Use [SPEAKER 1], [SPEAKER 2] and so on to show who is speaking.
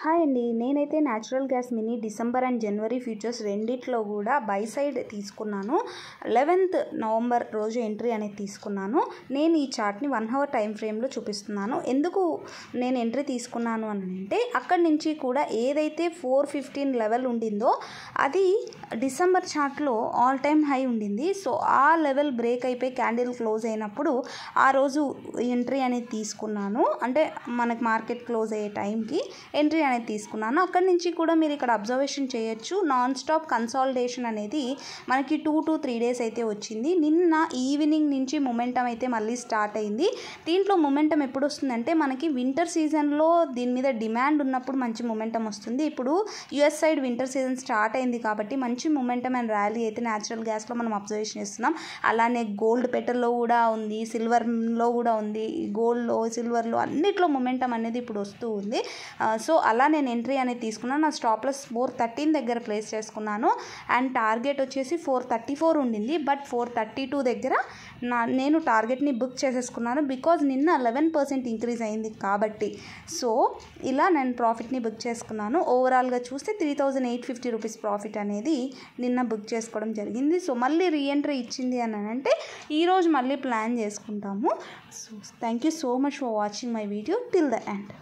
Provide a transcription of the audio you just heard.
[SPEAKER 1] Hi అండి, నేనైతే natural gas mini December and January futures రెండిట్లో కూడా బై సైడ్ తీసుకున్నాను. 11th నవంబర్ రోజు ఎంట్రీ అనేది తీసుకున్నాను. నేను ఈ చార్ట్ని 1 hour టైం ఫ్రేమ్లో చూపిస్తున్నాను. ఎందుకు నేను ఎంట్రీ తీసుకున్నాను అని అంటే, అక్కడి నుంచి కూడా ఏదైతే 415 లెవెల్ ఉండిందో అది డిసెంబర్ చార్ట్లో ఆల్ టైమ్ హై ఉండింది. సో ఆ లెవెల్ బ్రేక్ అయిపోయి క్యాండిల్ క్లోజ్ అయినప్పుడు ఆ రోజు ఎంట్రీ అనేది తీసుకున్నాను. అంటే మనకి మార్కెట్ క్లోజ్ అయ్యే టైంకి ఎంట్రీ అనేది తీసుకున్నాను. అక్కడి నుంచి కూడా మీరు ఇక్కడ అబ్జర్వేషన్ చేయొచ్చు, నాన్ స్టాప్ కన్సాలిడేషన్ అనేది మనకి 2 to 3 days అయితే వచ్చింది. నిన్న ఈవినింగ్ నుంచి మొమెంటం అయితే మళ్ళీ స్టార్ట్ అయింది. దీంట్లో మొమెంటం ఎప్పుడు వస్తుందంటే, మనకి వింటర్ సీజన్లో దీని మీద డిమాండ్ ఉన్నప్పుడు మంచి మొమెంటం వస్తుంది. ఇప్పుడు US side winter season start అయింది కాబట్టి మంచి మొమెంటం అండ్ ర్యాలీ అయితే న్యాచురల్ గ్యాస్లో మనం అబ్జర్వేషన్ చేస్తున్నాం. అలానే గోల్డ్ పెటల్లో కూడా ఉంది, సిల్వర్లో కూడా ఉంది, గోల్డ్లో సిల్వర్లో అన్నిట్లో మొమెంటం అనేది ఇప్పుడు వస్తూ ఉంది. సో అలా నేను ఎంట్రీ అనేది తీసుకున్నాను. నా స్టాప్ లాస్ 413 దగ్గర ప్లేస్ చేసుకున్నాను అండ్ టార్గెట్ వచ్చేసి 434 ఉండింది. బట్ 432 దగ్గర నేను టార్గెట్ని బుక్ చేసేసుకున్నాను. బికాజ్ నిన్న 11% ఇంక్రీజ్ అయింది కాబట్టి. సో ఇలా నేను ప్రాఫిట్ని బుక్ చేసుకున్నాను. ఓవరాల్గా చూస్తే 3850 రూపీస్ ప్రాఫిట్ అనేది నిన్న బుక్ చేసుకోవడం జరిగింది. సో మళ్ళీ రీఎంట్రీ ఇచ్చింది అని అంటే ఈరోజు మళ్ళీ ప్లాన్ చేసుకుంటాము. So thank you so much for watching my video till the end.